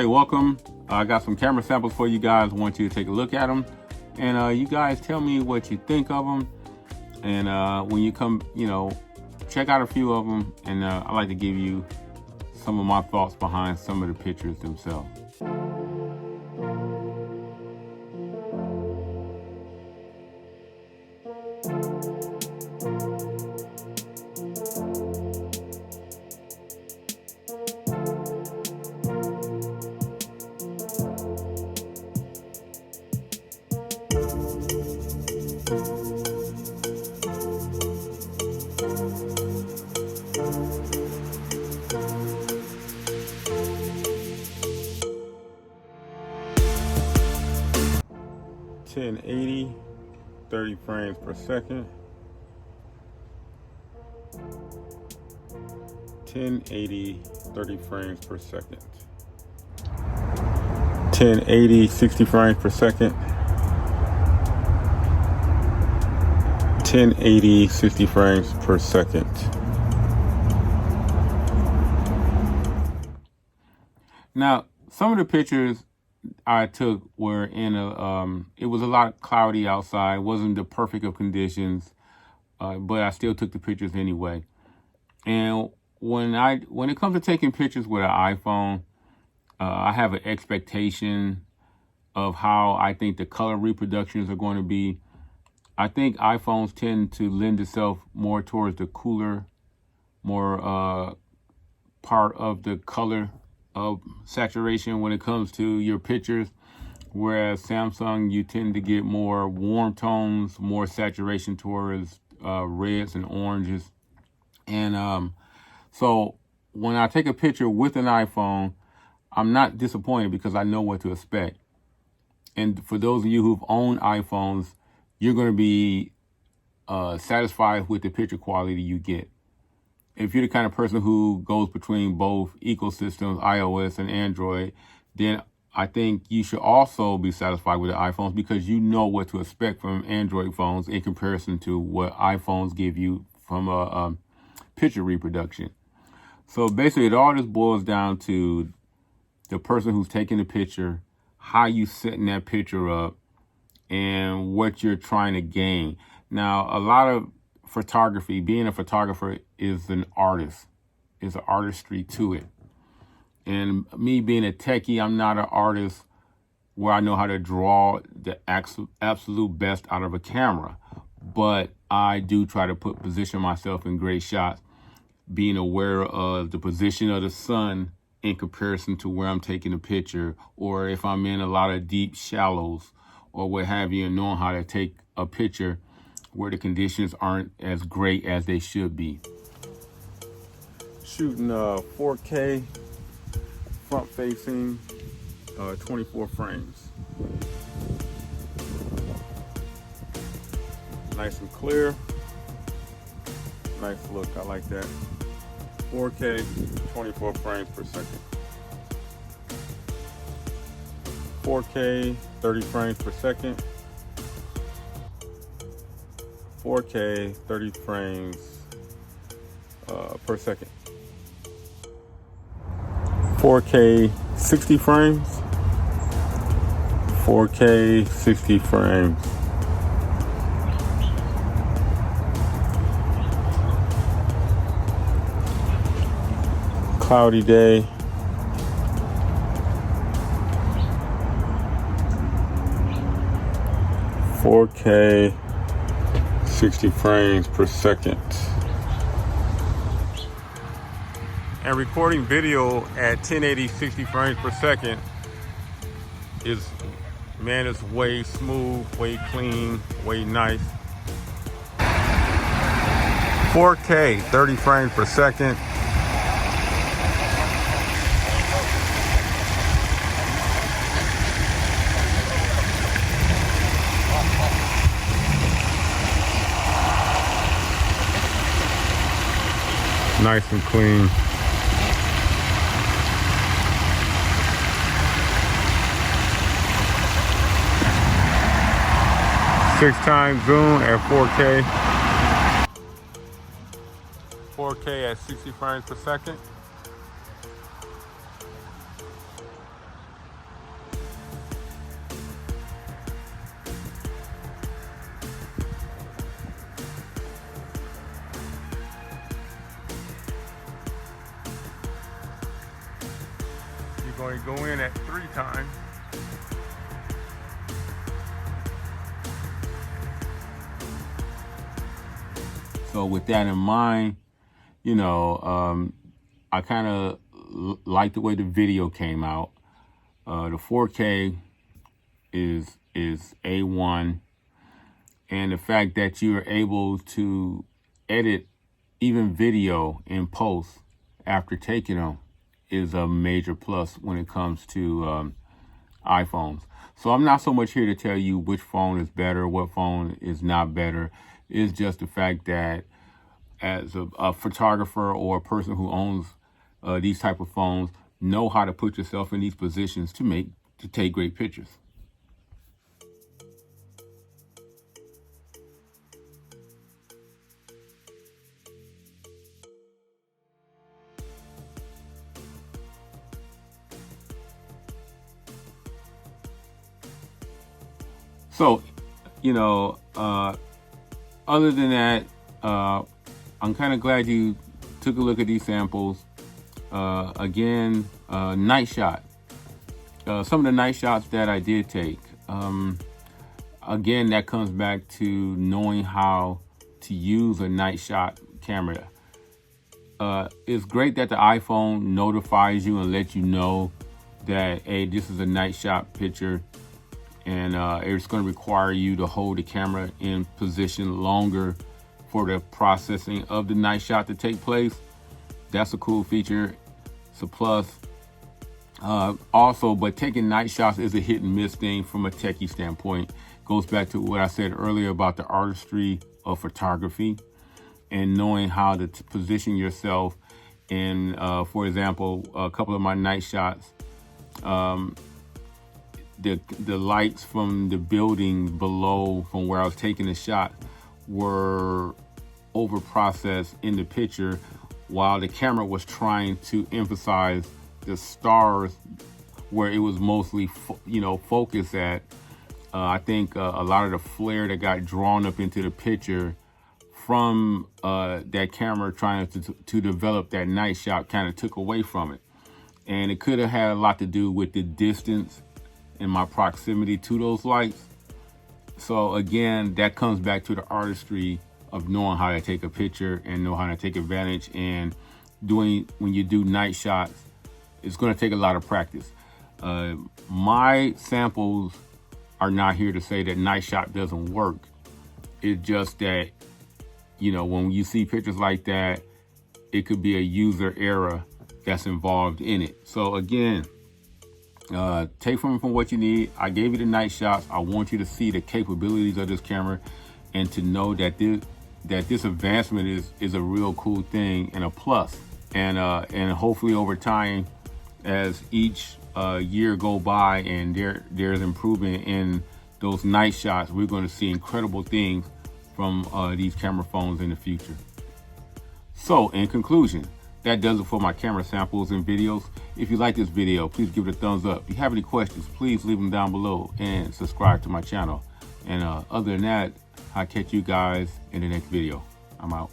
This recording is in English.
Hey, welcome. I got some camera samples for you guys. I want you to take a look at them. And you guys tell me what you think of them. And when you come, check out a few of them. And I like to give you some of my thoughts behind some of the pictures themselves. (1080) 30 frames per second. 1080 30 frames per second. 1080 60 frames per second. 1080 60 frames per second. Now, some of the pictures I took were in it was a lot cloudy outside. It wasn't the perfect of conditions, but I still took the pictures anyway. And when it comes to taking pictures with an iPhone, I have an expectation of how I think the color reproductions are going to be. I think iPhones tend to lend itself more towards the cooler, more part of the color of saturation when it comes to your pictures, whereas Samsung, you tend to get more warm tones, more saturation towards reds and oranges. And so when I take a picture with an iPhone, I'm not disappointed because I know what to expect. And for those of you who've owned iPhones, you're going to be satisfied with the picture quality you get. If you're the kind of person who goes between both ecosystems, iOS and Android, then I think you should also be satisfied with the iPhones because you know what to expect from Android phones in comparison to what iPhones give you from a picture reproduction. So basically, it all just boils down to the person who's taking the picture, how you setting that picture up, and what you're trying to gain. Now, a lot of photography, being a photographer is an artist. There's an artistry to it. And me being a techie, I'm not an artist where I know how to draw the absolute best out of a camera. But I do try to position myself in great shots, being aware of the position of the sun in comparison to where I'm taking a picture, or if I'm in a lot of deep shallows or what have you, and knowing how to take a picture where the conditions aren't as great as they should be. Shooting 4K front facing 24 frames. Nice and clear. Nice look, I like that. 4K 24 frames per second. 4K 30 frames per second. 4K 30 frames per second. 4K 60 frames. 4K 60 frames. Cloudy day. (4K 60 frames per second). And recording video at 1080 60 frames per second is way smooth, way clean, way nice. 4K 30 frames per second. Nice and clean. Six times zoom at 4K. 4K at 60 frames per second. going to go in at 3 times. So with that in mind, you know, I kind of like the way the video came out. The 4K is A1, and the fact that you're able to edit even video in post after taking them is a major plus when it comes to iPhones. So I'm not so much here to tell you which phone is better, what phone is not better. It's just the fact that as a photographer or a person who owns these type of phones, know how to put yourself in these positions to take great pictures. So, you know, other than that, I'm kind of glad you took a look at these samples. Again, night shot. Some of the night shots that I did take, again, that comes back to knowing how to use a night shot camera. It's great that the iPhone notifies you and lets you know that, hey, this is a night shot picture, and it's going to require you to hold the camera in position longer for the processing of the night shot to take place. That's a cool feature. It's a plus. Also, but taking night shots is a hit and miss thing from a techie standpoint. Goes back to what I said earlier about the artistry of photography and knowing how to position yourself. And for example, a couple of my night shots, the lights from the building below from where I was taking the shot were over processed in the picture, while the camera was trying to emphasize the stars where it was mostly focused at. I think a lot of the flare that got drawn up into the picture from that camera trying to develop that night shot kind of took away from it. And it could have had a lot to do with the distance and my proximity to those lights. So again, that comes back to the artistry of knowing how to take a picture and know how to take advantage. And when you do night shots, it's going to take a lot of practice. My samples are not here to say that night shot doesn't work. It's just that, when you see pictures like that, it could be a user error that's involved in it. So again, take from what you need. I gave you the night shots. I want you to see the capabilities of this camera and to know that this advancement is a real cool thing and a plus. And hopefully over time, as each year go by and there's improvement in those night shots, we're going to see incredible things from these camera phones in the future. So in conclusion, that does it for my camera samples and videos. If you like this video, please give it a thumbs up. If you have any questions, please leave them down below and subscribe to my channel. And other than that, I'll catch you guys in the next video. I'm out.